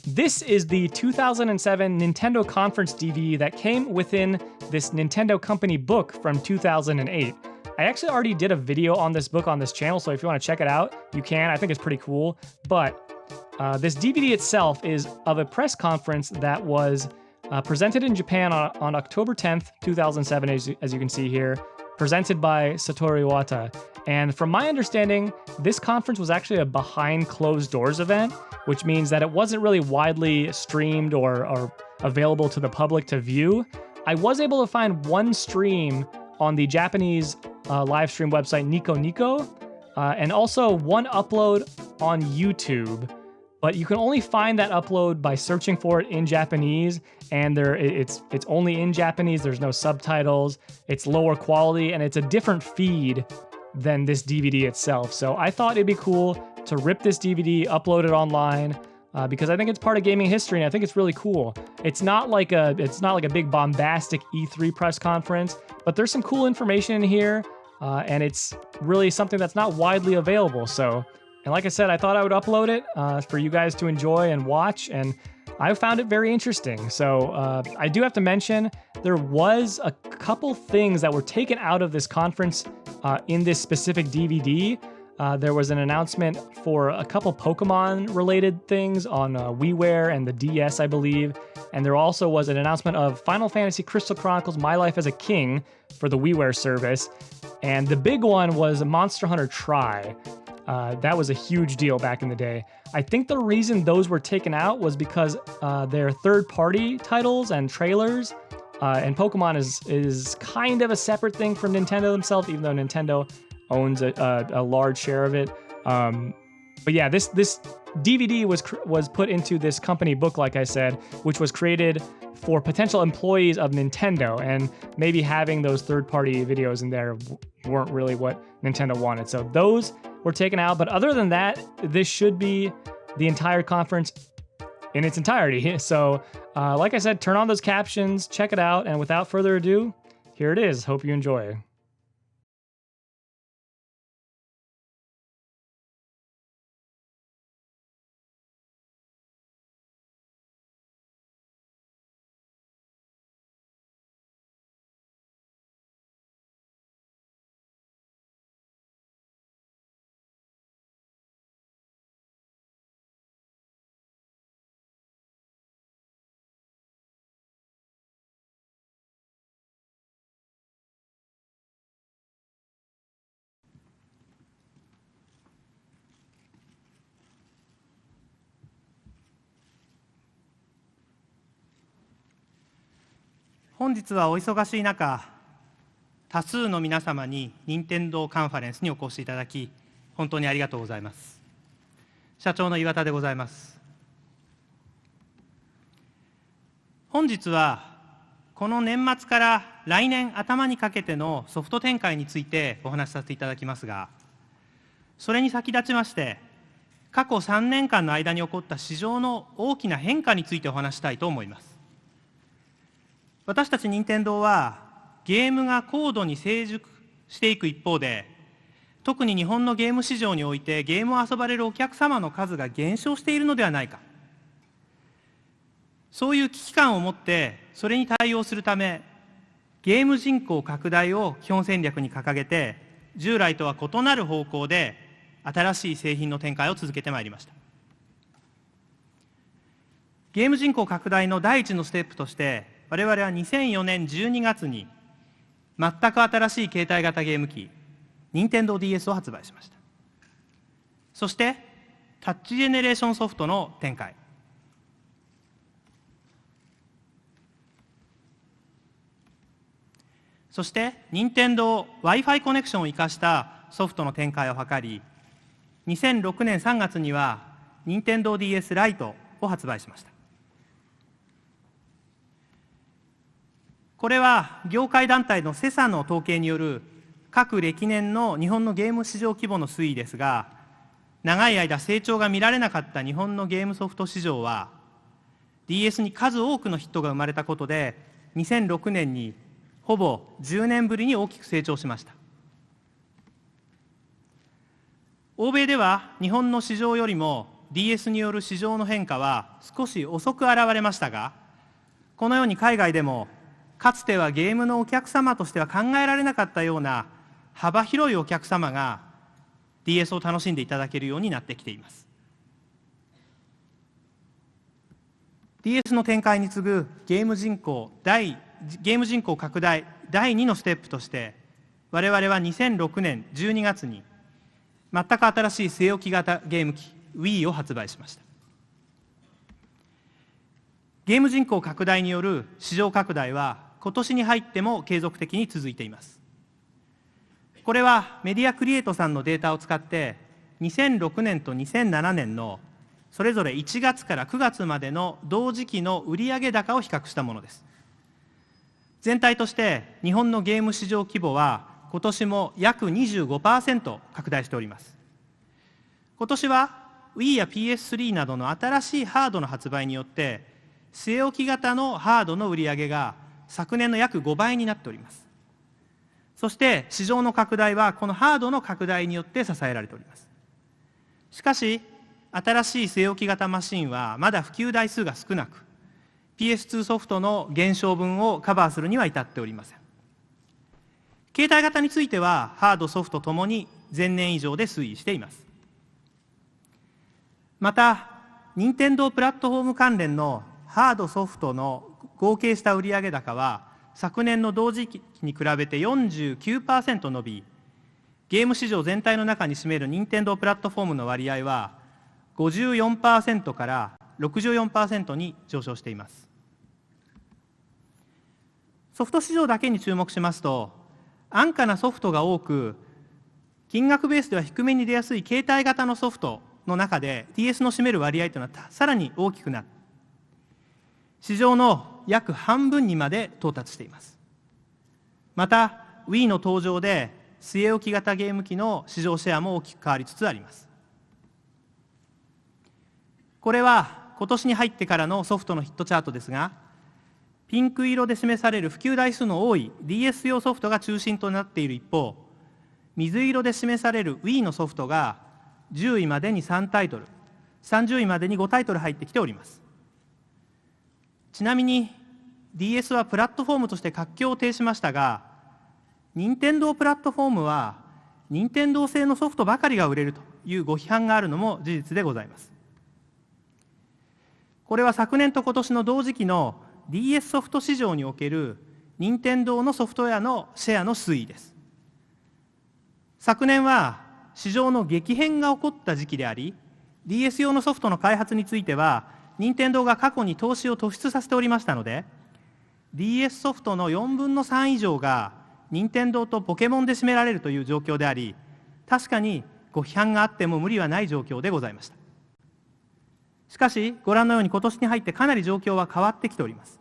This is the 2007 Nintendo Conference DVD that came within this Nintendo Company book from 2008. I actually already did a video on this book on this channel, so if you want to check it out, you can. I think it's pretty cool. But this DVD itself is of a press conference that was presented in Japan on October 10th, 2007, as you can see here, presented by Satoru Iwata. And from my understanding, this conference was actually a behind closed doors event, which means that it wasn't really widely streamed or available to the public to view. I was able to find one stream on the Japanese live stream website Nico Nico, and also one upload on YouTube. But you can only find that upload by searching for it in Japanese, and it's only in Japanese. There's no subtitles. It's lower quality, and it's a different feed than this DVD itself. So I thought it'd be cool to rip this DVD, upload it online, because I think it's part of gaming history, and I think it's really cool. It's not like a big bombastic E3 press conference, but there's some cool information in here, and it's really something that's not widely available. And like I said, I thought I would upload it for you guys to enjoy and watch, and I found it very interesting. So I do have to mention, there was a couple things that were taken out of this conference in this specific DVD. There was an announcement for a couple Pokemon-related things on WiiWare and the DS, I believe. And there also was an announcement of Final Fantasy Crystal Chronicles My Life as a King for the WiiWare service. And the big one was Monster Hunter Tri. That was a huge deal back in the day. I think the reason those were taken out was because they're third-party titles and trailers, and Pokemon is kind of a separate thing from Nintendo themselves, even though Nintendo owns a large share of it. But yeah, this DVD was put into this company book, like I said, which was created for potential employees of Nintendo, and maybe having those third-party videos in there weren't really what Nintendo wanted. So those were taken out, but other than that, this should be the entire conference in its entirety. So like I said, turn on those captions, check it out, and without further ado, here it is. Hope you enjoy.本日はお忙しい中、多数の皆様に任天堂カンファレンスにお越しいただき、本当にありがとうございます。社長の岩田でございます。本日は、この年末から来年頭にかけてのソフト展開についてお話しさせていただきますが、それに先立ちまして、過去3年間の間に起こった市場の大きな変化についてお話したいと思います。私たち任天堂はゲームが高度に成熟していく一方で、特に日本のゲーム市場においてゲームを遊ばれるお客様の数が減少しているのではないか、そういう危機感を持ってそれに対応するため、ゲーム人口拡大を基本戦略に掲げて、従来とは異なる方向で新しい製品の展開を続けてまいりました。ゲーム人口拡大の第一のステップとして、我々は2004年12月に全く新しい携帯型ゲーム機、任天堂 DS を発売しました。そして、タッチジェネレーションソフトの展開。そして、任天堂 Wi-Fi コネクションを生かしたソフトの展開を図り、2006年3月には任天堂 DS ライトを発売しました。これは業界団体のセサの統計による各歴年の日本のゲーム市場規模の推移ですが、長い間成長が見られなかった日本のゲームソフト市場は、DS に数多くのヒットが生まれたことで、2006年にほぼ10年ぶりに大きく成長しました。欧米では日本の市場よりも DS による市場の変化は少し遅く現れましたが、このように海外でもかつてはゲームのお客様としては考えられなかったような幅広いお客様が DS を楽しんでいただけるようになってきています。DS の展開に次ぐゲーム人口拡大第2のステップとして、我々は2006年12月に全く新しい据え置き型ゲーム機 Wii を発売しました。ゲーム人口拡大による市場拡大は今年に入っても継続的に続いています。これはメディアクリエイトさんのデータを使って2006年と2007年のそれぞれ1月から9月までの同時期の売上高を比較したものです。全体として日本のゲーム市場規模は今年も約 25% 拡大しております。今年は Wii や PS3 などの新しいハードの発売によって据え置き型のハードの売上が昨年の約5倍になっております。そして市場の拡大はこのハードの拡大によって支えられております。しかし新しい据え置き型マシンはまだ普及台数が少なく、 PS2 ソフトの減少分をカバーするには至っておりません。携帯型についてはハードソフトともに前年以上で推移しています。また任天堂プラットフォーム関連のハードソフトの合計した売上高は昨年の同時期に比べて 49% 伸び、ゲーム市場全体の中に占める任天堂プラットフォームの割合は 54% から 64% に上昇しています。ソフト市場だけに注目しますと、安価なソフトが多く金額ベースでは低めに出やすい携帯型のソフトの中で DS の占める割合というのはさらに大きくなる、市場の約半分にまで到達しています。また Wii の登場で据え置き型ゲーム機の市場シェアも大きく変わりつつあります。これは今年に入ってからのソフトのヒットチャートですが、ピンク色で示される普及台数の多い DS 用ソフトが中心となっている一方、水色で示される Wii のソフトが10位までに3タイトル、30位までに5タイトル入ってきております。ちなみに DS はプラットフォームとして活況を呈しましたが、任天堂プラットフォームは任天堂製のソフトばかりが売れるというご批判があるのも事実でございます。これは昨年と今年の同時期の DS ソフト市場における任天堂のソフトウェアのシェアの推移です。昨年は市場の激変が起こった時期であり、 DS 用のソフトの開発については任天堂が過去に投資を突出させておりましたので、 DS ソフトの4分の3以上が任天堂とポケモンで占められるという状況であり、確かにご批判があっても無理はない状況でございました。しかしご覧のように今年に入ってかなり状況は変わってきております。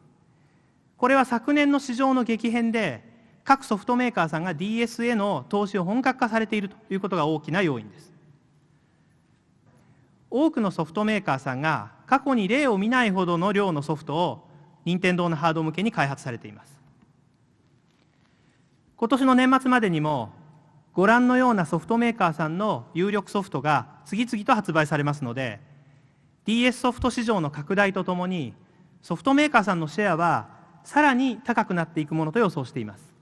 これは昨年の市場の激変で各ソフトメーカーさんが DS への投資を本格化されているということが大きな要因です。多くのソフトメーカーさんが過去に例を見ないほどの量のソフトを任天堂のハード向けに開発されています。今年の年末までにもご覧のようなソフトメーカーさんの有力ソフトが次々と発売されますので、 DS ソフト市場の拡大とともにソフトメーカーさんのシェアはさらに高くなっていくものと予想しています。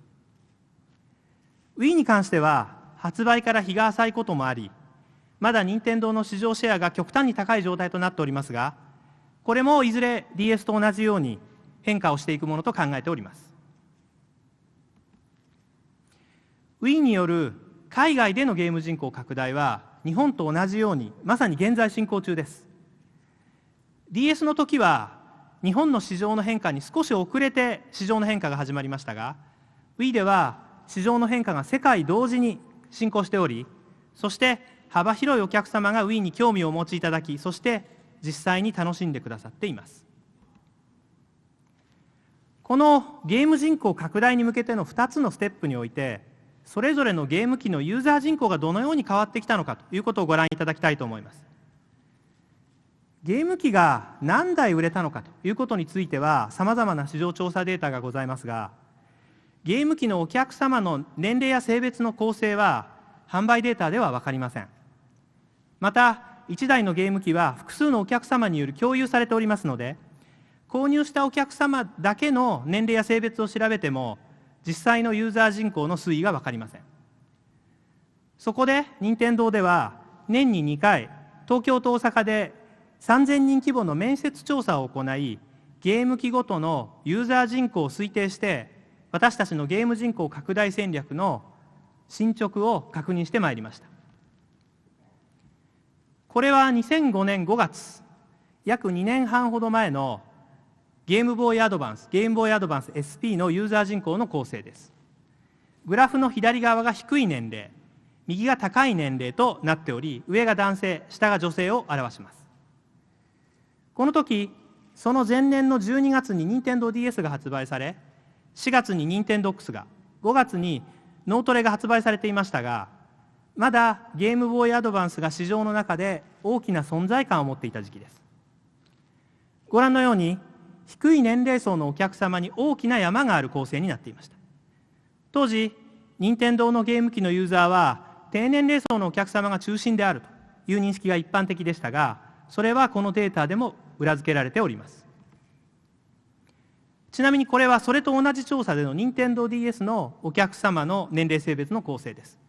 Wii に関しては発売から日が浅いこともあり、まだ任天堂の市場シェアが極端に高い状態となっておりますが、これもいずれ DS と同じように変化をしていくものと考えております。 Wii による海外でのゲーム人口拡大は日本と同じようにまさに現在進行中です。 DS の時は日本の市場の変化に少し遅れて市場の変化が始まりましたが、 Wii では市場の変化が世界同時に進行しており、そして幅広いお客様が Wii に興味をお持ちいただき、そして実際に楽しんでくださっています。このゲーム人口拡大に向けての2つのステップにおいて、それぞれのゲーム機のユーザー人口がどのように変わってきたのかということをご覧いただきたいと思います。ゲーム機が何台売れたのかということについてはさまざまな市場調査データがございますが、ゲーム機のお客様の年齢や性別の構成は販売データでは分かりません。また1台のゲーム機は複数のお客様による共有されておりますので、購入したお客様だけの年齢や性別を調べても、実際のユーザー人口の推移が分かりません。そこで任天堂では年に2回、東京と大阪で3000人規模の面接調査を行い、ゲーム機ごとのユーザー人口を推定して、私たちのゲーム人口拡大戦略の進捗を確認してまいりました。これは2005年5月、約2年半ほど前のゲームボーイアドバンス SP のユーザー人口の構成です。グラフの左側が低い年齢、右が高い年齢となっており、上が男性、下が女性を表します。この時、その前年の12月に任天堂 DS が発売され、4月に任天堂 X が、5月に脳トレが発売されていましたが、まだゲームボーイアドバンスが市場の中で大きな存在感を持っていた時期です。ご覧のように、低い年齢層のお客様に大きな山がある構成になっていました。当時、任天堂のゲーム機のユーザーは、低年齢層のお客様が中心であるという認識が一般的でしたが、それはこのデータでも裏付けられております。ちなみにこれはそれと同じ調査での任天堂 DS のお客様の年齢性別の構成です。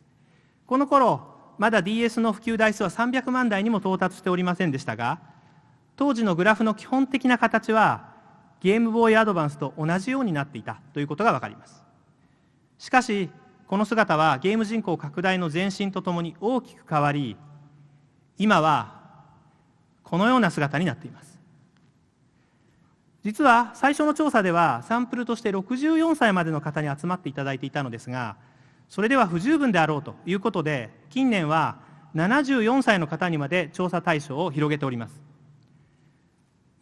この頃、まだ DS の普及台数は300万台にも到達しておりませんでしたが、当時のグラフの基本的な形は、ゲームボーイアドバンスと同じようになっていたということがわかります。しかし、この姿はゲーム人口拡大の前進とともに大きく変わり、今はこのような姿になっています。実は最初の調査ではサンプルとして64歳までの方に集まっていただいていたのですが、それでは不十分であろうということで、近年は74歳の方にまで調査対象を広げております。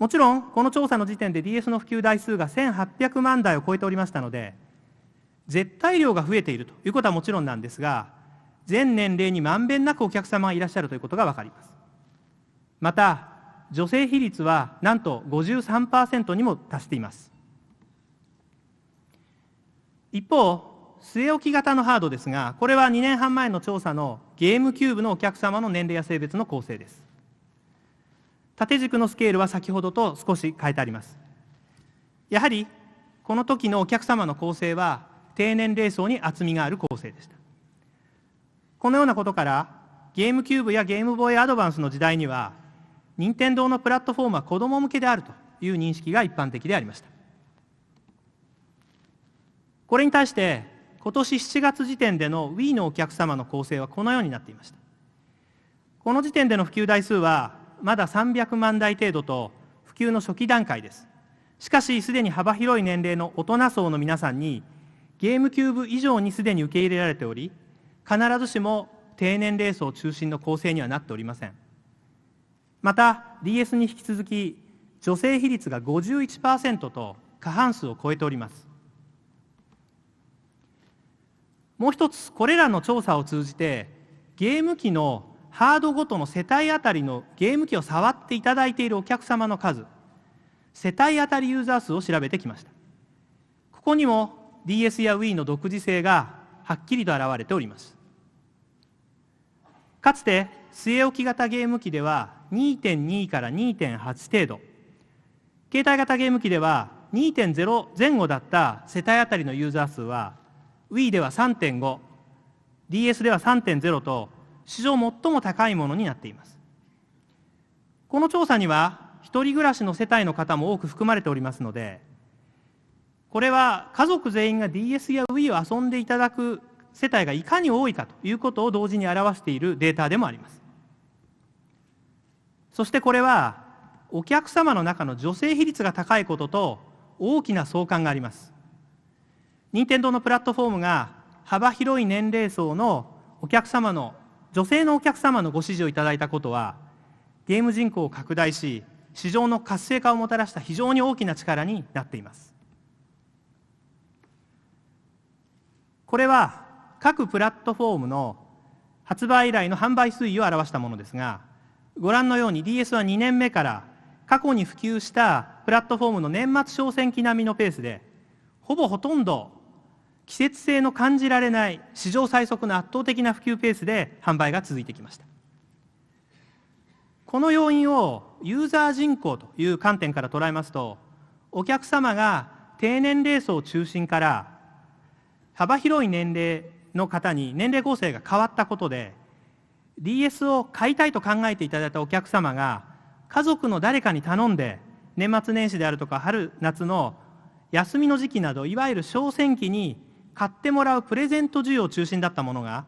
もちろん、この調査の時点で DS の普及台数が1800万台を超えておりましたので、絶対量が増えているということはもちろんなんですが、全年齢にまんべんなくお客様がいらっしゃるということがわかります。また、女性比率はなんと 53% にも達しています。一方、据え置き型のハードですが、これは2年半前の調査のゲームキューブのお客様の年齢や性別の構成です。縦軸のスケールは先ほどと少し変えてあります。やはり、この時のお客様の構成は、低年齢層に厚みがある構成でした。このようなことから、ゲームキューブやゲームボーイアドバンスの時代には、任天堂のプラットフォームは子ども向けであるという認識が一般的でありました。これに対して、今年7月時点での Wii のお客様の構成はこのようになっていました。この時点での普及台数は、まだ300万台程度と普及の初期段階です。しかし、すでに幅広い年齢の大人層の皆さんに、ゲームキューブ以上にすでに受け入れられており、必ずしも低年齢層中心の構成にはなっておりません。また、DS に引き続き、女性比率が 51% と過半数を超えております。もう一つ、これらの調査を通じて、ゲーム機のハードごとの世帯あたりのゲーム機を触っていただいているお客様の数、世帯あたりユーザー数を調べてきました。ここにも DS や Wii の独自性がはっきりと現れております。かつて据え置き型ゲーム機では 2.2 から 2.8 程度、携帯型ゲーム機では 2.0 前後だった世帯あたりのユーザー数は Wii では 3.5、DS では 3.0 と史上最も高いものになっています。この調査には一人暮らしの世帯の方も多く含まれておりますので、これは家族全員が DS や Wii を遊んでいただく世帯がいかに多いかということを同時に表しているデータでもあります。そしてこれはお客様の中の女性比率が高いことと大きな相関があります。任天堂のプラットフォームが幅広い年齢層のお客様の女性のお客様のご支持をいただいたことは、ゲーム人口を拡大し、市場の活性化をもたらした非常に大きな力になっています。これは各プラットフォームの発売以来の販売推移を表したものですが、ご覧のように DS は2年目から過去に普及したプラットフォームの年末商戦期並みのペースで、ほとんど季節性の感じられない史上最速の圧倒的な普及ペースで販売が続いてきました。この要因をユーザー人口という観点から捉えますと、お客様が低年齢層中心から幅広い年齢の方に年齢構成が変わったことで、DS を買いたいと考えていただいたお客様が家族の誰かに頼んで、年末年始であるとか春夏の休みの時期など、いわゆる小選期に買ってもらうプレゼント需要中心だったものが、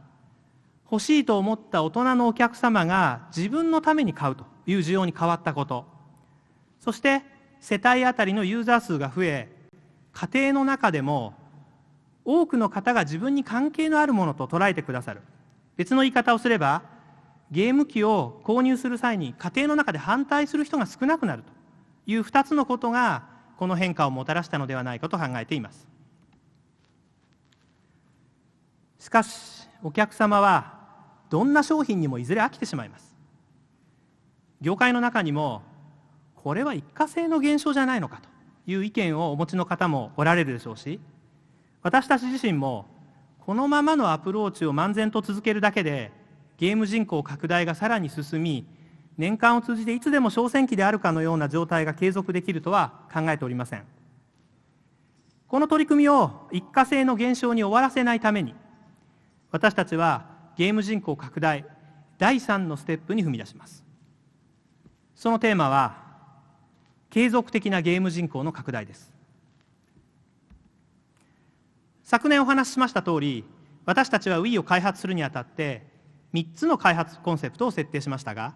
欲しいと思った大人のお客様が自分のために買うという需要に変わったこと、そして世帯あたりのユーザー数が増え、家庭の中でも多くの方が自分に関係のあるものと捉えてくださる。別の言い方をすれば、ゲーム機を購入する際に家庭の中で反対する人が少なくなるという2つのことがこの変化をもたらしたのではないかと考えています。しかしお客様はどんな商品にもいずれ飽きてしまいます。業界の中にもこれは一過性の現象じゃないのかという意見をお持ちの方もおられるでしょうし、私たち自身もこのままのアプローチを漫然と続けるだけでゲーム人口拡大がさらに進み、年間を通じていつでも小選期であるかのような状態が継続できるとは考えておりません。この取り組みを一過性の現象に終わらせないために、私たちはゲーム人口拡大第3のステップに踏み出します。そのテーマは継続的なゲーム人口の拡大です。昨年お話ししました通り、私たちは Wii を開発するにあたって3つの開発コンセプトを設定しましたが、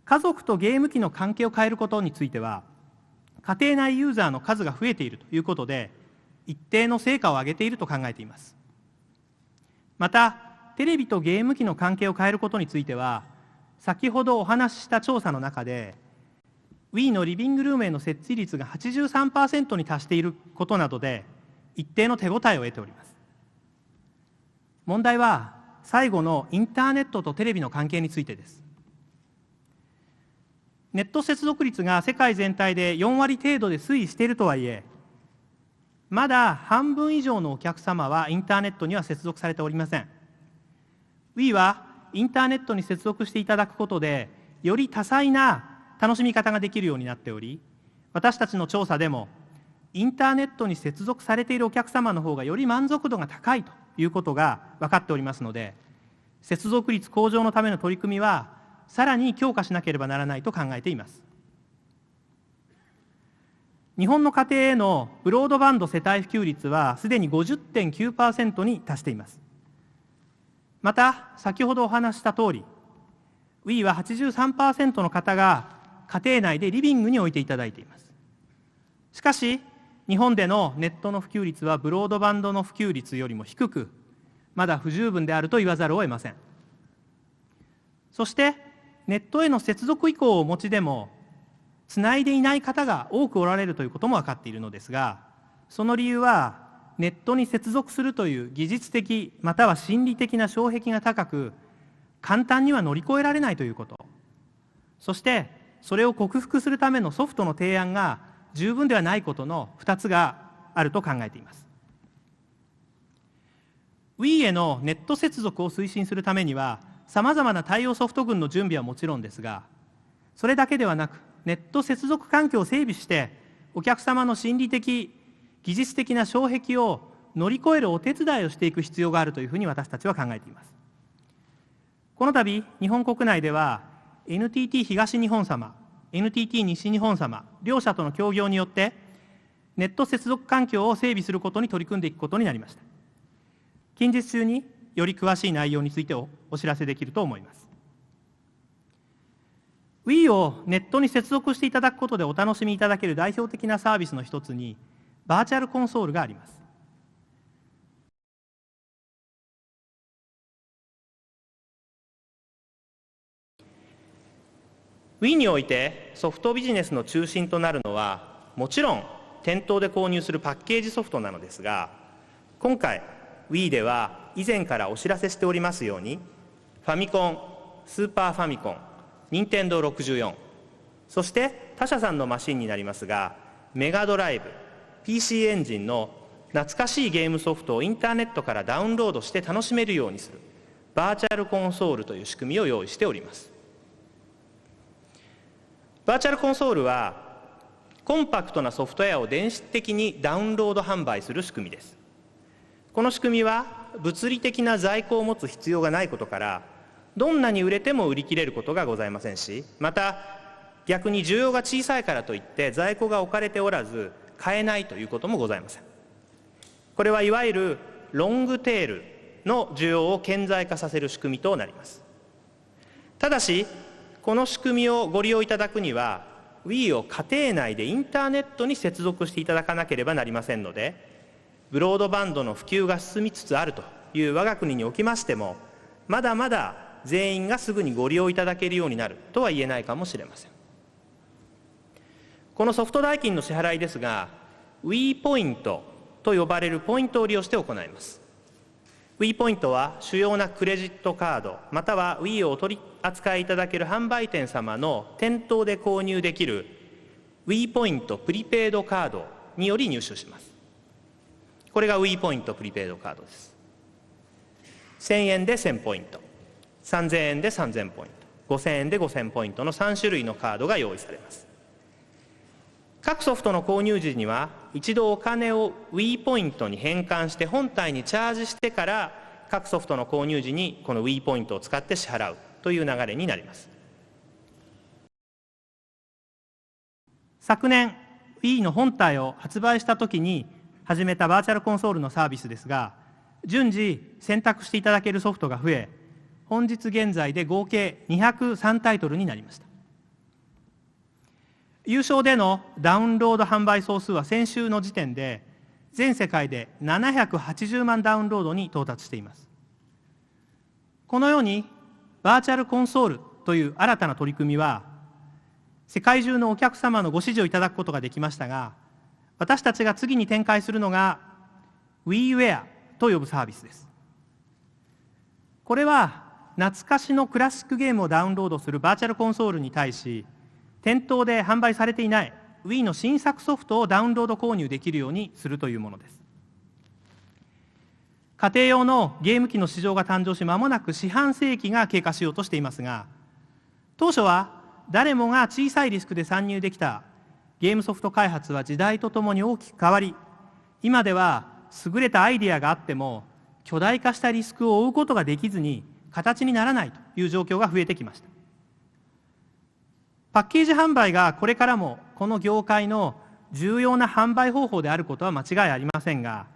家族とゲーム機の関係を変えることについては、家庭内ユーザーの数が増えているということで、一定の成果を上げていると考えています。また、テレビとゲーム機の関係を変えることについては、先ほどお話しした調査の中で、Wii のリビングルームへの設置率が 83% に達していることなどで、一定の手応えを得ております。問題は、最後のインターネットとテレビの関係についてです。ネット接続率が世界全体で4割程度で推移しているとはいえ、まだ半分以上のお客様はインターネットには接続されておりません。Wii はインターネットに接続していただくことで、より多彩な楽しみ方ができるようになっており、私たちの調査でも、インターネットに接続されているお客様の方がより満足度が高いということが分かっておりますので、接続率向上のための取り組みは、さらに強化しなければならないと考えています。日本の家庭へのブロードバンド世帯普及率はすでに 50.9% に達しています。また、先ほどお話した通り、Wii は 83% の方が家庭内でリビングに置いていただいています。しかし、日本でのネットの普及率はブロードバンドの普及率よりも低く、まだ不十分であると言わざるを得ません。そして、ネットへの接続意向をお持ちでも、つないでいない方が多くおられるということも分かっているのですが、その理由は、ネットに接続するという技術的または心理的な障壁が高く、簡単には乗り越えられないということ、そしてそれを克服するためのソフトの提案が十分ではないことの2つがあると考えています。Wii へのネット接続を推進するためには、さまざまな対応ソフト群の準備はもちろんですが、それだけではなく、ネット接続環境を整備して、お客様の心理的、技術的な障壁を乗り越えるお手伝いをしていく必要があるというふうに私たちは考えています。この度、日本国内では NTT 東日本様、NTT 西日本様、両社との協業によって、ネット接続環境を整備することに取り組んでいくことになりました。近日中により詳しい内容についてお知らせできると思います。Wii をネットに接続していただくことでお楽しみいただける代表的なサービスの一つに、バーチャルコンソールがあります。Wii においてソフトビジネスの中心となるのは、もちろん店頭で購入するパッケージソフトなのですが、今回 Wii では以前からお知らせしておりますように、ファミコン、スーパーファミコン、任天堂64、そして他社さんのマシンになりますが、メガドライブ、PC エンジンの懐かしいゲームソフトをインターネットからダウンロードして楽しめるようにするバーチャルコンソールという仕組みを用意しております。バーチャルコンソールはコンパクトなソフトウェアを電子的にダウンロード販売する仕組みです。この仕組みは物理的な在庫を持つ必要がないことから、どんなに売れても売り切れることがございませんし、また逆に需要が小さいからといって在庫が置かれておらず買えないということもございません。これはいわゆるロングテールの需要を顕在化させる仕組みとなります。ただし、この仕組みをご利用いただくには、Wii を家庭内でインターネットに接続していただかなければなりませんので、ブロードバンドの普及が進みつつあるという我が国におきましても、まだまだ全員がすぐにご利用いただけるようになるとは言えないかもしれません。このソフト代金の支払いですが、Wii ポイントと呼ばれるポイントを利用して行います。Wii ポイントは主要なクレジットカード、または Wii をお取り扱いいただける販売店様の店頭で購入できる Wii ポイントプリペイドカードにより入手します。これが Wii ポイントプリペイドカードです。1000円で1000ポイント、3000円で3000ポイント、5000円で5000ポイントの3種類のカードが用意されます。各ソフトの購入時には、一度お金を Wii ポイントに変換して本体にチャージしてから、各ソフトの購入時にこの Wii ポイントを使って支払うという流れになります。昨年、Wii の本体を発売したときに始めたバーチャルコンソールのサービスですが、順次選択していただけるソフトが増え、本日現在で合計203タイトルになりました。有償でのダウンロード販売総数は先週の時点で全世界で780万ダウンロードに到達しています。このようにバーチャルコンソールという新たな取り組みは世界中のお客様のご支持をいただくことができましたが、私たちが次に展開するのが WiiWare と呼ぶサービスです。これは懐かしのクラシックゲームをダウンロードするバーチャルコンソールに対し、店頭で販売されていない Wii の新作ソフトをダウンロード購入できるようにするというものです。家庭用のゲーム機の市場が誕生し、間もなく四半世紀が経過しようとしていますが、当初は誰もが小さいリスクで参入できたゲームソフト開発は時代とともに大きく変わり、今では優れたアイデアがあっても巨大化したリスクを負うことができずに形にならないという状況が増えてきました。パッケージ販売がこれからもこの業界の重要な販売方法であることは間違いありませんが、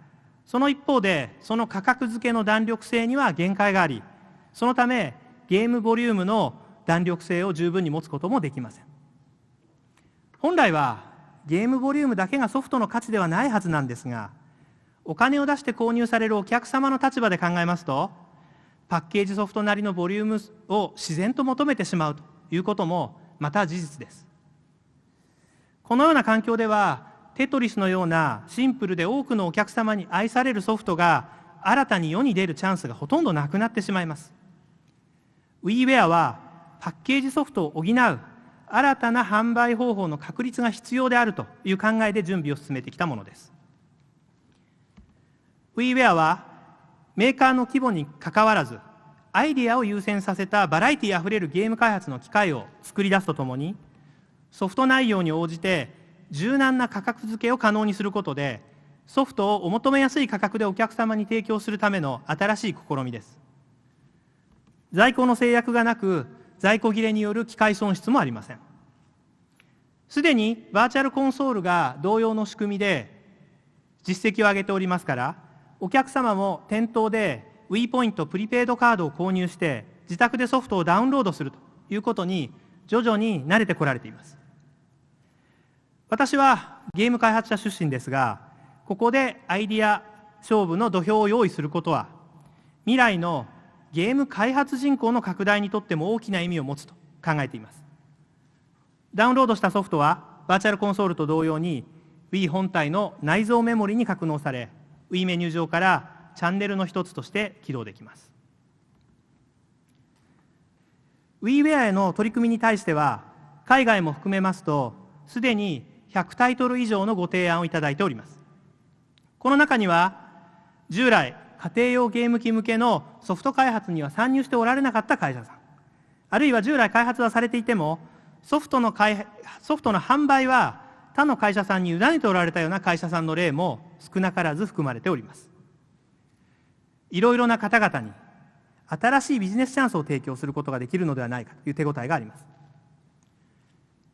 その一方でその価格付けの弾力性には限界があり、そのためゲームボリュームの弾力性を十分に持つこともできません。本来はゲームボリュームだけがソフトの価値ではないはずなんですが、お金を出して購入されるお客様の立場で考えますと、パッケージソフトなりのボリュームを自然と求めてしまうということもまた事実です。このような環境では、テトリスのようなシンプルで多くのお客様に愛されるソフトが新たに世に出るチャンスがほとんどなくなってしまいます。WiiWare はパッケージソフトを補う新たな販売方法の確立が必要であるという考えで準備を進めてきたものです。WiiWare はメーカーの規模にかかわらず、アイデアを優先させたバラエティあふれるゲーム開発の機会を作り出すとともに、ソフト内容に応じて柔軟な価格付けを可能にすることで、ソフトをお求めやすい価格でお客様に提供するための新しい試みです。在庫の制約がなく、在庫切れによる機械損失もありません。すでにバーチャルコンソールが同様の仕組みで実績を上げておりますから、お客様も店頭でWii ポイントプリペイドカードを購入して自宅でソフトをダウンロードするということに徐々に慣れてこられています。私はゲーム開発者出身ですが、ここでアイデア勝負の土俵を用意することは、未来のゲーム開発人口の拡大にとっても大きな意味を持つと考えています。ダウンロードしたソフトはバーチャルコンソールと同様に Wii 本体の内蔵メモリに格納され、Wii メニュー上からチャンネルの一つとして起動できます。WiiWare への取り組みに対しては、海外も含めますと、すでに100タイトル以上のご提案をいただいております。この中には、従来、家庭用ゲーム機向けのソフト開発には参入しておられなかった会社さん、あるいは従来開発はされていても、ソフトの販売は他の会社さんに委ねておられたような会社さんの例も少なからず含まれております。いろいろな方々に新しいビジネスチャンスを提供することができるのではないかという手応えがあります。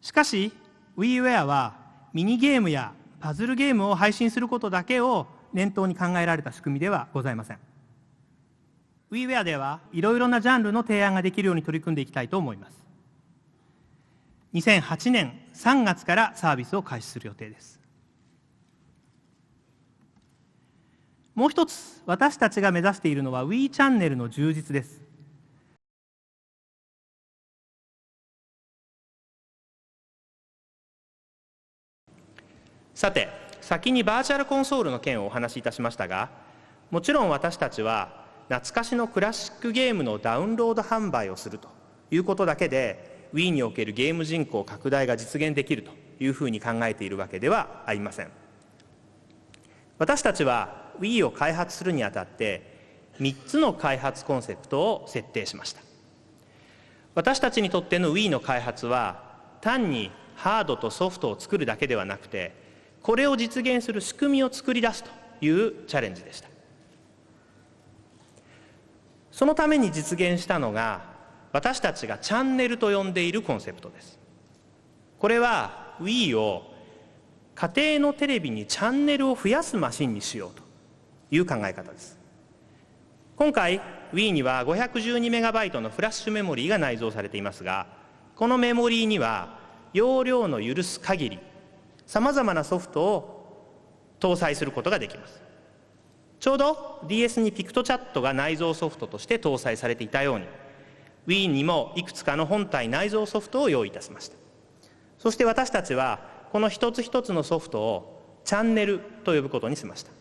しかし WiiWare はミニゲームやパズルゲームを配信することだけを念頭に考えられた仕組みではございません。WiiWare ではいろいろなジャンルの提案ができるように取り組んでいきたいと思います。2008年3月からサービスを開始する予定です。もう一つ、私たちが目指しているのは Wii チャンネルの充実です。さて、先にバーチャルコンソールの件をお話しいたしましたが、もちろん私たちは懐かしのクラシックゲームのダウンロード販売をするということだけで Wii におけるゲーム人口拡大が実現できるというふうに考えているわけではありません。私たちは Wii を開発するにあたって3つの開発コンセプトを設定しました。私たちにとっての Wii の開発は単にハードとソフトを作るだけではなくて、これを実現する仕組みを作り出すというチャレンジでした。そのために実現したのが私たちがチャンネルと呼んでいるコンセプトです。これは Wii を家庭のテレビにチャンネルを増やすマシンにしようという考え方です。今回 Wii には 512MB のフラッシュメモリーが内蔵されていますが、このメモリーには容量の許す限りさまざまなソフトを搭載することができます。ちょうど DS にピクトチャットが内蔵ソフトとして搭載されていたように Wii にもいくつかの本体内蔵ソフトを用意いたしました。そして私たちはこの一つ一つのソフトをチャンネルと呼ぶことにしました。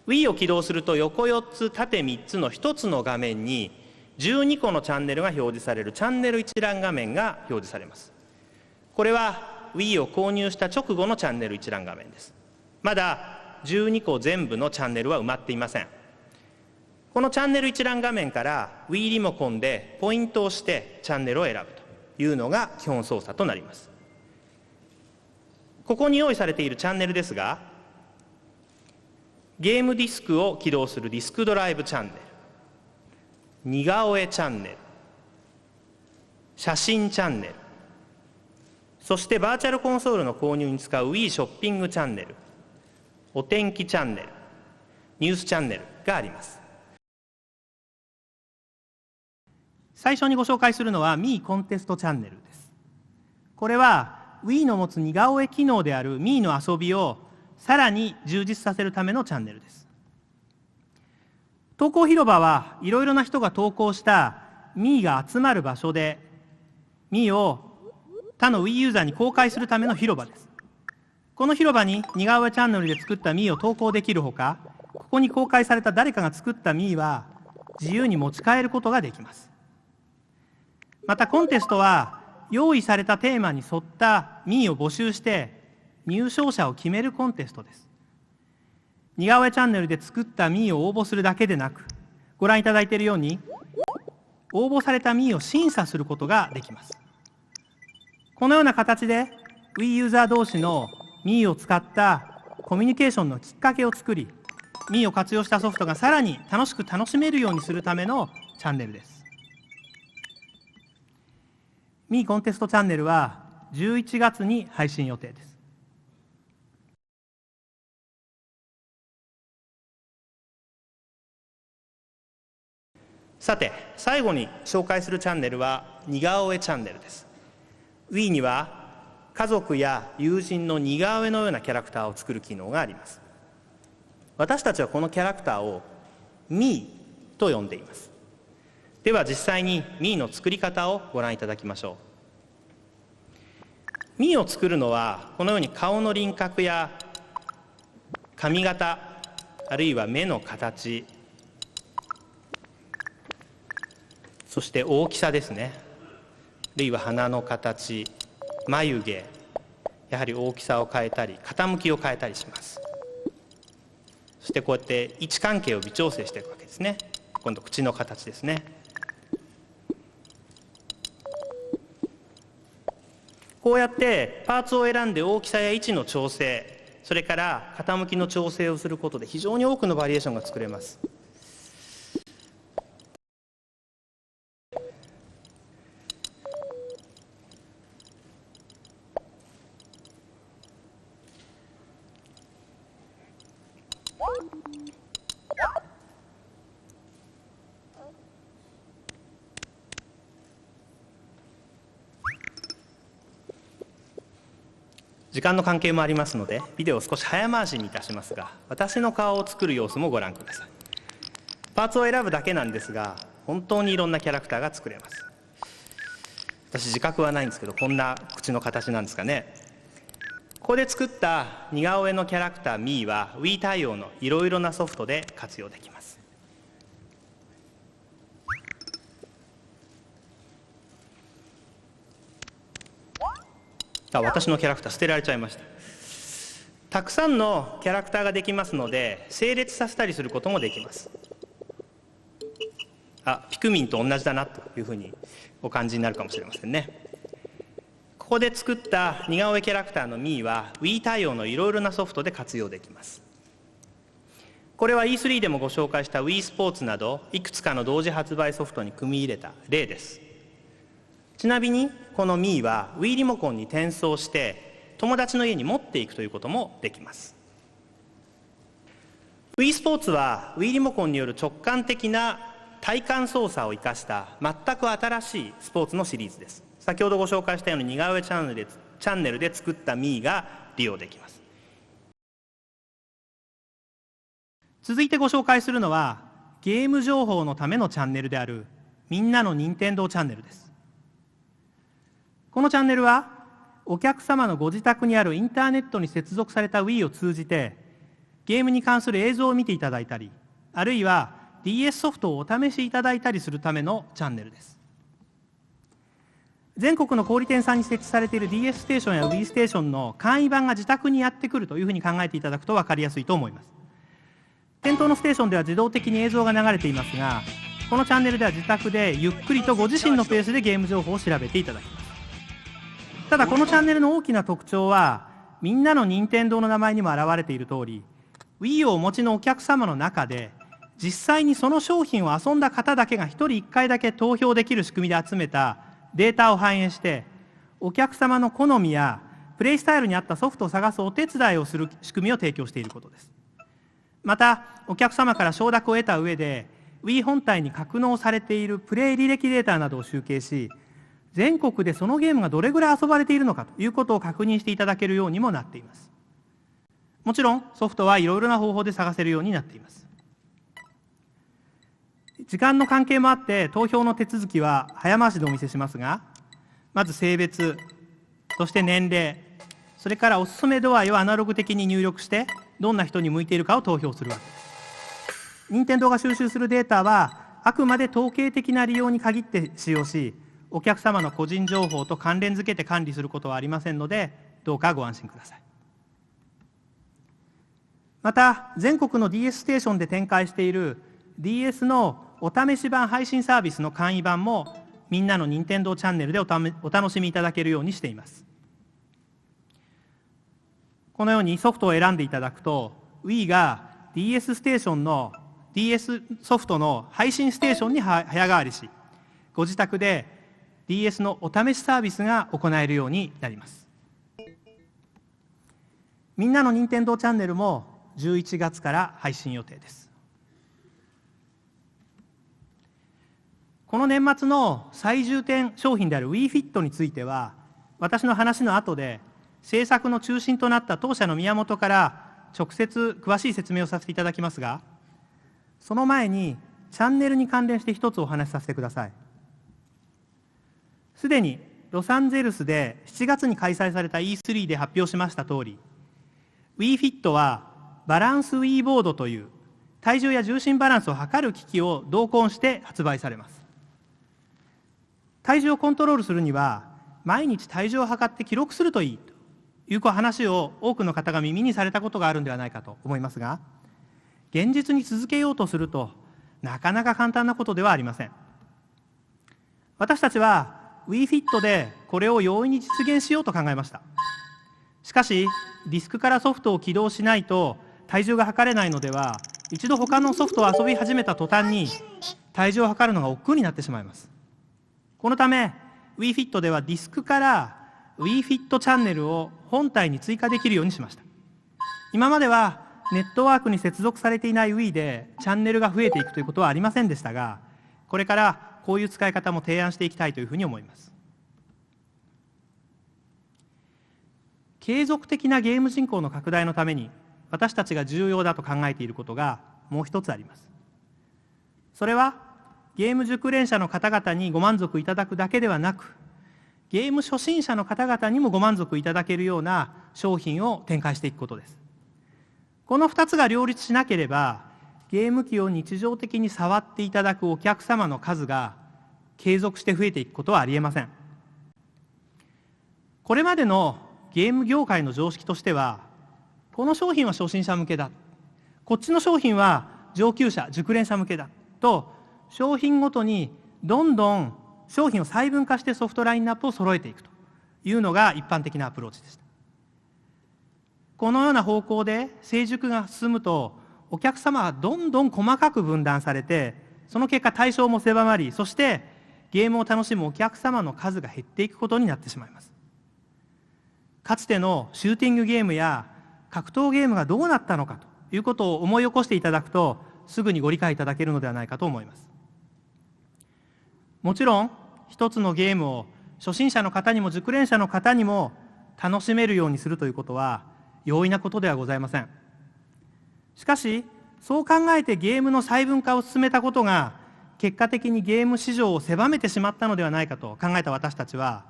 Wii を起動すると横4つ縦3つの1つの画面に12個のチャンネルが表示されるチャンネル一覧画面が表示されます。これは Wii を購入した直後のチャンネル一覧画面です。まだ12個全部のチャンネルは埋まっていません。このチャンネル一覧画面から Wii リモコンでポイントを押してチャンネルを選ぶというのが基本操作となります。ここに用意されているチャンネルですが、ゲームディスクを起動するディスクドライブチャンネル、似顔絵チャンネル、写真チャンネル、そしてバーチャルコンソールの購入に使う Wii ショッピングチャンネル、お天気チャンネル、ニュースチャンネルがあります。最初にご紹介するのは Mii コンテストチャンネルです。これは Wii の持つ似顔絵機能である Mii の遊びをさらに充実させるためのチャンネルです。投稿広場はいろいろな人が投稿したMiiが集まる場所で Miiを他の Wii ユーザーに公開するための広場です。この広場に似顔絵チャンネルで作った Miiを投稿できるほか、ここに公開された誰かが作った Miiは自由に持ち帰ることができます。またコンテストは用意されたテーマに沿った Mii を募集して入賞者を決めるコンテストです。似顔絵チャンネルで作った Mii を応募するだけでなく、ご覧いただいているように応募された Mii を審査することができます。このような形で Wii ユーザー同士のMii を使ったコミュニケーションのきっかけを作り、Mii を活用したソフトがさらに楽しく楽しめるようにするためのチャンネルです。Mii コンテストチャンネルは11月に配信予定です。さて、最後に紹介するチャンネルは似顔絵チャンネルです。Wii には家族や友人の似顔絵のようなキャラクターを作る機能があります。私たちはこのキャラクターを Mii と呼んでいます。では実際に Mii の作り方をご覧いただきましょう。Miiを作るのはこのように顔の輪郭や髪型、あるいは目の形、そして大きさですね。あるいは鼻の形、眉毛、やはり大きさを変えたり傾きを変えたりします。そしてこうやって位置関係を微調整していくわけですね。今度口の形ですね。こうやってパーツを選んで大きさや位置の調整、それから傾きの調整をすることで非常に多くのバリエーションが作れます。時間の関係もありますので、ビデオを少し早回しにいたしますが、私の顔を作る様子もご覧ください。パーツを選ぶだけなんですが、本当にいろんなキャラクターが作れます。私自覚はないんですけど、こんな口の形なんですかね。ここで作った似顔絵のキャラクターミーは Wii 対応のいろいろなソフトで活用できます。私のキャラクター捨てられちゃいました。たくさんのキャラクターができますので、整列させたりすることもできます。ピクミンと同じだなというふうにお感じになるかもしれませんね。ここで作った似顔絵キャラクターのミーは Wii 対応のいろいろなソフトで活用できます。これは E3 でもご紹介した Wii スポーツなどいくつかの同時発売ソフトに組み入れた例です。ちなみにこの Mii は Wii リモコンに転送して友達の家に持っていくということもできます。 Wii スポーツは Wii リモコンによる直感的な体感操作を生かした全く新しいスポーツのシリーズです。先ほどご紹介したように似顔絵チャンネルで作った Mii が利用できます。続いてご紹介するのはゲーム情報のためのチャンネルであるみんなの任天堂チャンネルです。このチャンネルはお客様のご自宅にあるインターネットに接続された Wii を通じてゲームに関する映像を見ていただいたり、あるいは DS ソフトをお試しいただいたりするためのチャンネルです。全国の小売店さんに設置されている DS ステーションや Wii ステーションの簡易版が自宅にやってくるというふうに考えていただくと分かりやすいと思います。店頭のステーションでは自動的に映像が流れていますが、このチャンネルでは自宅でゆっくりとご自身のペースでゲーム情報を調べていただきます。ただこのチャンネルの大きな特徴は、みんなの任天堂の名前にも表れている通り、Wii をお持ちのお客様の中で実際にその商品を遊んだ方だけが1人1回だけ投票できる仕組みで集めたデータを反映して、お客様の好みやプレイスタイルに合ったソフトを探すお手伝いをする仕組みを提供していることです。またお客様から承諾を得た上で Wii 本体に格納されているプレイ履歴データなどを集計し、全国でそのゲームがどれぐらい遊ばれているのかということを確認していただけるようにもなっています。もちろんソフトはいろいろな方法で探せるようになっています。時間の関係もあって投票の手続きは早回しでお見せしますが、まず性別、そして年齢、それからおすすめ度合いをアナログ的に入力してどんな人に向いているかを投票するわけです。任天堂が収集するデータはあくまで統計的な利用に限って使用し、お客様の個人情報と関連づけて管理することはありませんので、どうかご安心ください。また全国の DS ステーションで展開している DS のお試し版配信サービスの簡易版もみんなの任天堂チャンネルでお楽しみいただけるようにしています。このようにソフトを選んでいただくと Wii が DS ステーションの DS ソフトの配信ステーションに早変わりし、ご自宅で DS のお試しサービスが行えるようになります。みんなの任天堂チャンネルも11月から配信予定です。この年末の最重点商品である Wii Fit については、私の話の後で制作の中心となった当社の宮本から直接詳しい説明をさせていただきますが、その前にチャンネルに関連して一つお話しさせてください。すでにロサンゼルスで7月に開催された E3 で発表しました通り、Wii Fit はバランス Wii ボードという体重や重心バランスを測る機器を同梱して発売されます。体重をコントロールするには毎日体重を測って記録するといいという話を多くの方が耳にされたことがあるんではないかと思いますが、現実に続けようとするとなかなか簡単なことではありません。私たちは Wii Fit でこれを容易に実現しようと考えました。しかしディスクからソフトを起動しないと体重が測れないのでは、一度他のソフトを遊び始めた途端に体重を測るのが億劫になってしまいます。このため Wii Fit ではディスクから Wii Fit チャンネルを本体に追加できるようにしました。今まではネットワークに接続されていない Wii でチャンネルが増えていくということはありませんでしたが、これからこういう使い方も提案していきたいというふうに思います。継続的なゲーム人口の拡大のために私たちが重要だと考えていることがもう一つあります。それはゲーム熟練者の方々にご満足いただくだけではなく、ゲーム初心者の方々にもご満足いただけるような商品を展開していくことです。この2つが両立しなければ、ゲーム機を日常的に触っていただくお客様の数が継続して増えていくことはありえません。これまでのゲーム業界の常識としては、この商品は初心者向けだ、こっちの商品は上級者、熟練者向けだと、商品ごとにどんどん商品を細分化してソフトラインナップを揃えていくというのが一般的なアプローチでした。このような方向で成熟が進むと、お客様はどんどん細かく分断されて、その結果対象も狭まり、そしてゲームを楽しむお客様の数が減っていくことになってしまいます。かつてのシューティングゲームや格闘ゲームがどうなったのかということを思い起こしていただくと、すぐにご理解いただけるのではないかと思います。もちろん一つのゲームを初心者の方にも熟練者の方にも楽しめるようにするということは容易なことではございません。しかしそう考えてゲームの細分化を進めたことが結果的にゲーム市場を狭めてしまったのではないかと考えた私たちは、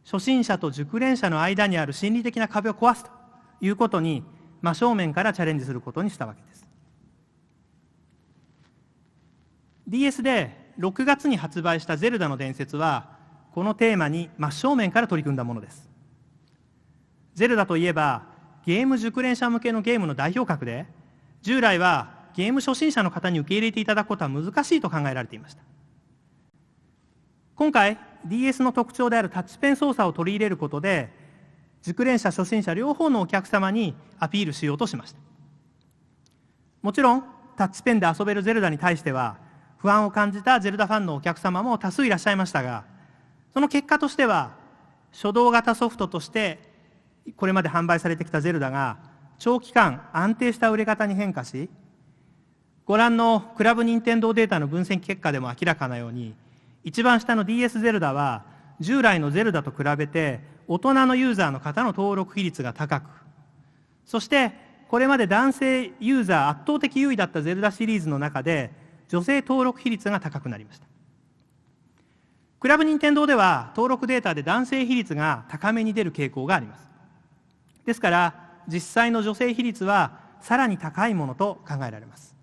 初心者と熟練者の間にある心理的な壁を壊すということに真正面からチャレンジすることにしたわけです。 DS で6月に発売したゼルダの伝説はこのテーマに真正面から取り組んだものです。ゼルダといえばゲーム熟練者向けのゲームの代表格で、従来はゲーム初心者の方に受け入れていただくことは難しいと考えられていました。今回 DS の特徴であるタッチペン操作を取り入れることで、熟練者初心者両方のお客様にアピールしようとしました。もちろんタッチペンで遊べるゼルダに対しては不安を感じたゼルダファンのお客様も多数いらっしゃいましたが、その結果としては初動型ソフトとしてこれまで販売されてきたゼルダが長期間安定した売れ方に変化し、ご覧のクラブ任天堂データの分析結果でも明らかなように、一番下の DS ゼルダは従来のゼルダと比べて大人のユーザーの方の登録比率が高く、そしてこれまで男性ユーザー圧倒的優位だったゼルダシリーズの中で女性登録比率が高くなりました。クラブ任天堂では登録データで男性比率が高めに出る傾向があります。ですから実際の女性比率はさらに高いものと考えられます。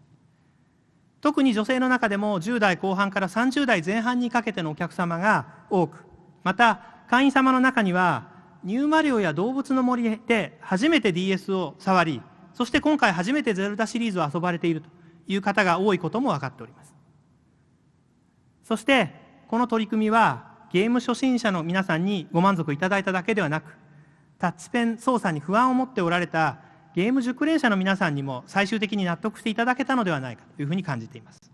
特に女性の中でも10代後半から30代前半にかけてのお客様が多く、また会員様の中にはニューマリオや動物の森で初めて DS を触り、そして今回初めてゼルダシリーズを遊ばれているという方が多いことも分かっております。そしてこの取り組みはゲーム初心者の皆さんにご満足いただいただけではなく、タッチペン操作に不安を持っておられたゲーム熟練者の皆さんにも最終的に納得していただけたのではないかというふうに感じています。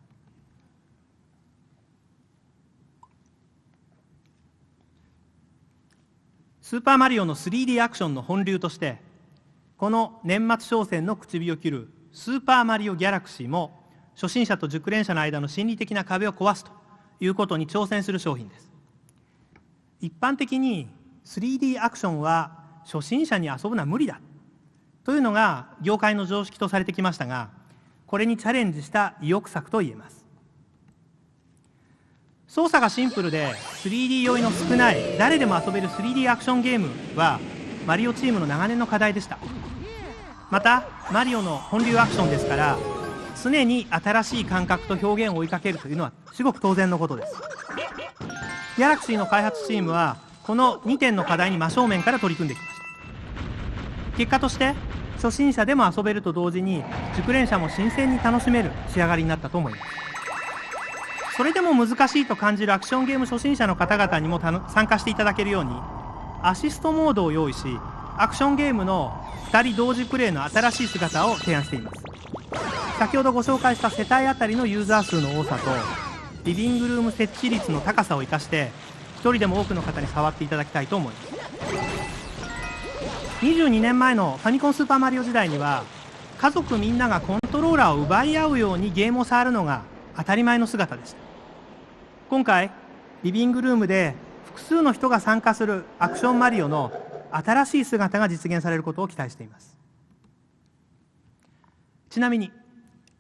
スーパーマリオの 3D アクションの本流として、この年末商戦の口火を切るスーパーマリオギャラクシーも初心者と熟練者の間の心理的な壁を壊すということに挑戦する商品です。一般的に 3D アクションは初心者に遊ぶのは無理だというのが業界の常識とされてきましたが、これにチャレンジした意欲作といえます。操作がシンプルで 3D 酔いの少ない誰でも遊べる 3D アクションゲームはマリオチームの長年の課題でした。またマリオの本流アクションですから、常に新しい感覚と表現を追いかけるというのは至極当然のことです。ギャラクシーの開発チームはこの2点の課題に真正面から取り組んできました。結果として初心者でも遊べると同時に熟練者も新鮮に楽しめる仕上がりになったと思います。それでも難しいと感じるアクションゲーム初心者の方々にも参加していただけるように、アシストモードを用意し、アクションゲームの2人同時プレイの新しい姿を提案しています。先ほどご紹介した世帯あたりのユーザー数の多さと、リビングルーム設置率の高さを生かして、一人でも多くの方に触っていただきたいと思います。22年前のファミコンスーパーマリオ時代には、家族みんながコントローラーを奪い合うようにゲームを触るのが当たり前の姿でした。今回、リビングルームで複数の人が参加するアクションマリオの新しい姿が実現されることを期待しています。ちなみに、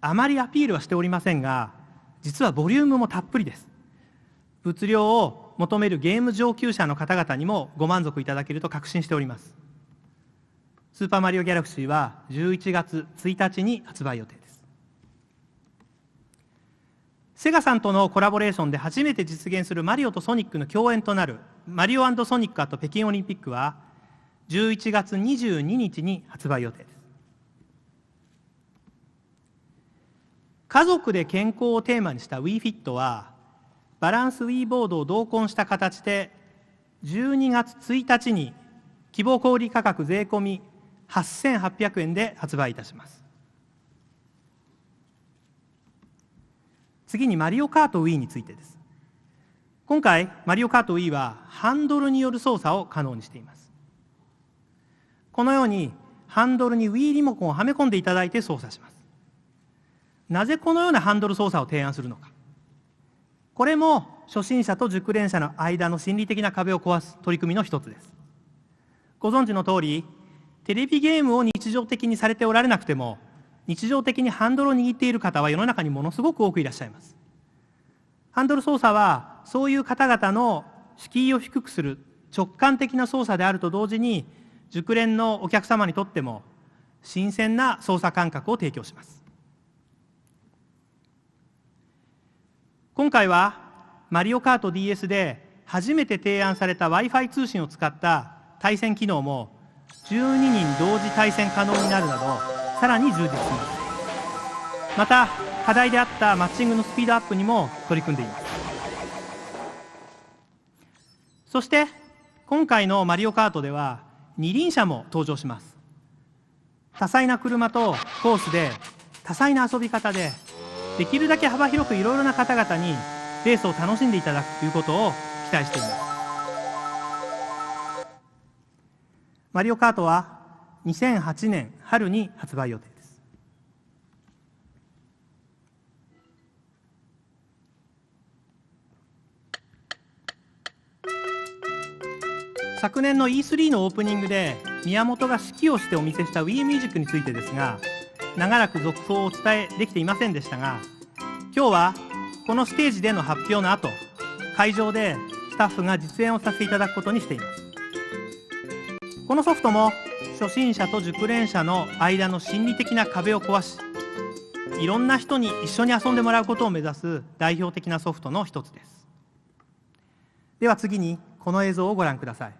あまりアピールはしておりませんが、実はボリュームもたっぷりです。物量を求めるゲーム上級者の方々にもご満足いただけると確信しております。スーパーマリオギャラクシーは11月1日に発売予定です。セガさんとのコラボレーションで初めて実現するマリオとソニックの共演となるマリオ&ソニック@北京オリンピックは11月22日に発売予定です。家族で健康をテーマにした WiiFit はバランス Wii ボードを同梱した形で12月1日に希望小売価格税込み8800円で発売いたします。次にマリオカート Wii についてです。今回マリオカート Wii はハンドルによる操作を可能にしています。このようにハンドルに Wii リモコンをはめ込んでいただいて操作します。なぜこのようなハンドル操作を提案するのか。これも初心者と熟練者の間の心理的な壁を壊す取り組みの一つです。ご存知の通り、テレビゲームを日常的にされておられなくても、日常的にハンドルを握っている方は世の中にものすごく多くいらっしゃいます。ハンドル操作は、そういう方々の敷居を低くする直感的な操作であると同時に、熟練のお客様にとっても新鮮な操作感覚を提供します。今回はマリオカート DS で初めて提案された Wi-Fi 通信を使った対戦機能も12人同時対戦可能になるなど、さらに充実します。また、課題であったマッチングのスピードアップにも取り組んでいます。そして、今回のマリオカートでは、二輪車も登場します。多彩な車とコースで、多彩な遊び方で、できるだけ幅広くいろいろな方々にレースを楽しんでいただくということを期待しています。マリオカートは2008年春に発売予定です。昨年の E3 のオープニングで宮本が指揮をしてお見せした Wii ミュージックについてですが、長らく続報をお伝えできていませんでしたが、今日はこのステージでの発表の後、会場でスタッフが実演をさせていただくことにしています。このソフトも初心者と熟練者の間の心理的な壁を壊し、いろんな人に一緒に遊んでもらうことを目指す代表的なソフトの一つです。では次にこの映像をご覧ください。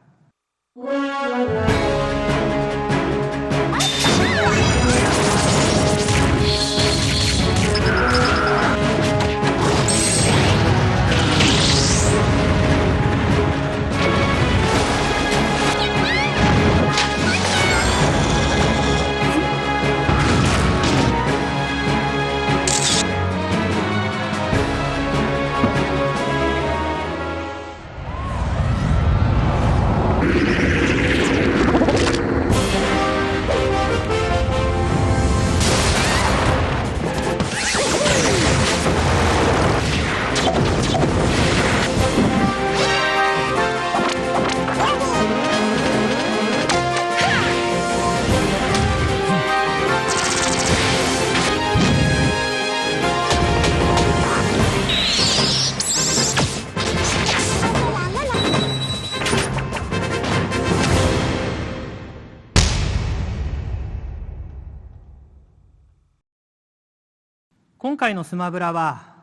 今回のスマブラは、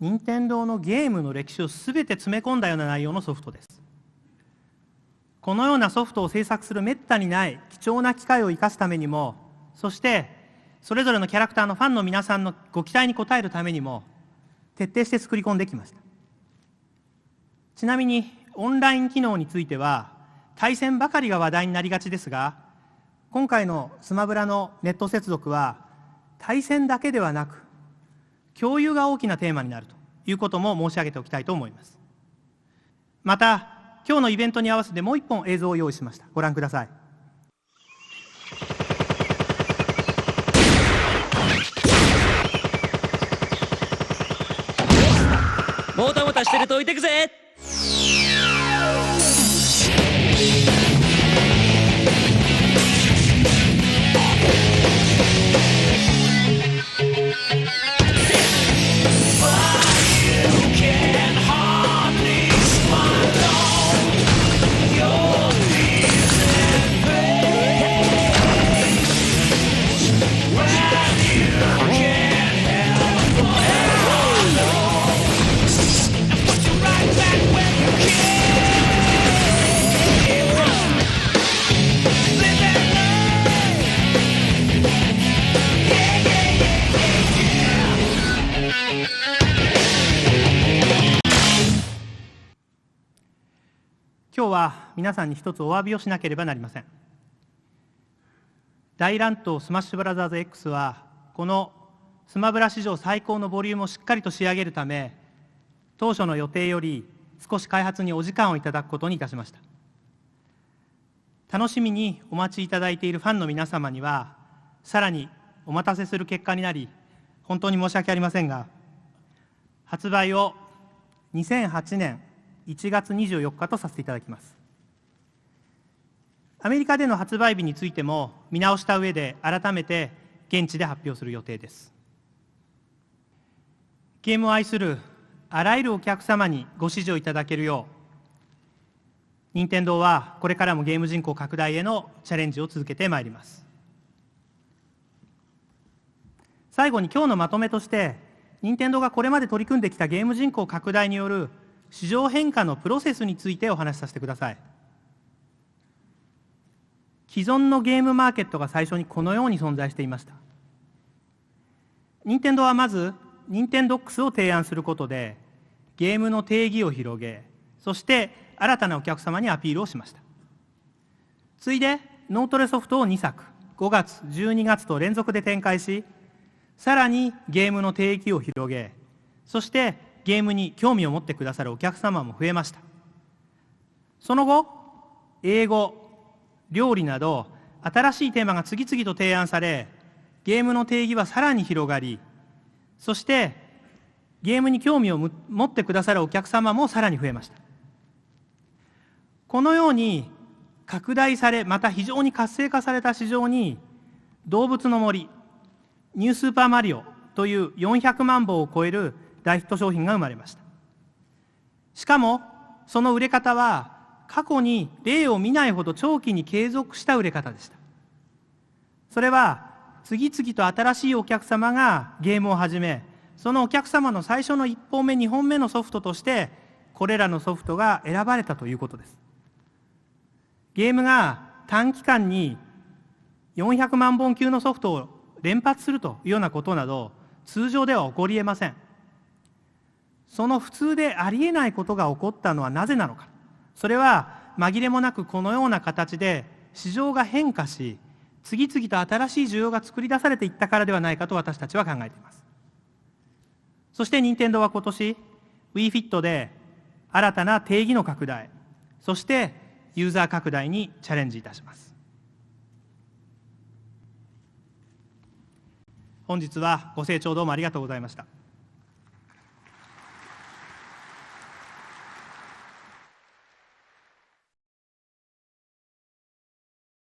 任天堂のゲームの歴史をすべて詰め込んだような内容のソフトです。このようなソフトを制作するめったにない貴重な機会を生かすためにも、そしてそれぞれのキャラクターのファンの皆さんのご期待に応えるためにも、徹底して作り込んできました。ちなみにオンライン機能については対戦ばかりが話題になりがちですが、今回のスマブラのネット接続は対戦だけではなく共有が大きなテーマになるということも申し上げておきたいと思います。また今日のイベントに合わせてもう一本映像を用意しました。ご覧ください。もたもたしてると置いてくぜ。今日は皆さんに一つお詫びをしなければなりません。大乱闘スマッシュブラザーズ X はこのスマブラ史上最高のボリュームをしっかりと仕上げるため、当初の予定より少し開発にお時間をいただくことにいたしました。楽しみにお待ちいただいているファンの皆様にはさらにお待たせする結果になり本当に申し訳ありませんが、発売を2008年1月24日とさせていただきます。アメリカでの発売日についても見直した上で改めて現地で発表する予定です。ゲームを愛するあらゆるお客様にご支持をいただけるよう、任天堂はこれからもゲーム人口拡大へのチャレンジを続けてまいります。最後に今日のまとめとして、任天堂がこれまで取り組んできたゲーム人口拡大による市場変化のプロセスについてお話しさせてください。既存のゲームマーケットが最初にこのように存在していました。任天堂はまず任天ドックスを提案することでゲームの定義を広げ、そして新たなお客様にアピールをしました。次いで脳トレソフトを2作5月12月と連続で展開し、さらにゲームの定義を広げ、そしてゲームに興味を持ってくださるお客様も増えました。その後、英語、料理など新しいテーマが次々と提案され、ゲームの定義はさらに広がり、そしてゲームに興味を持ってくださるお客様もさらに増えました。このように拡大され、また非常に活性化された市場に、動物の森、ニュースーパーマリオという400万本を超える大ヒット商品が生まれました。しかもその売れ方は過去に例を見ないほど長期に継続した売れ方でした。それは次々と新しいお客様がゲームを始め、そのお客様の最初の1本目2本目のソフトとしてこれらのソフトが選ばれたということです。ゲームが短期間に400万本級のソフトを連発するというようなことなど通常では起こり得ません。その普通でありえないことが起こったのはなぜなのか。それは紛れもなくこのような形で市場が変化し、次々と新しい需要が作り出されていったからではないかと私たちは考えています。そして任天堂は今年 WiiFit で新たな定義の拡大、そしてユーザー拡大にチャレンジいたします。本日はご清聴どうもありがとうございました。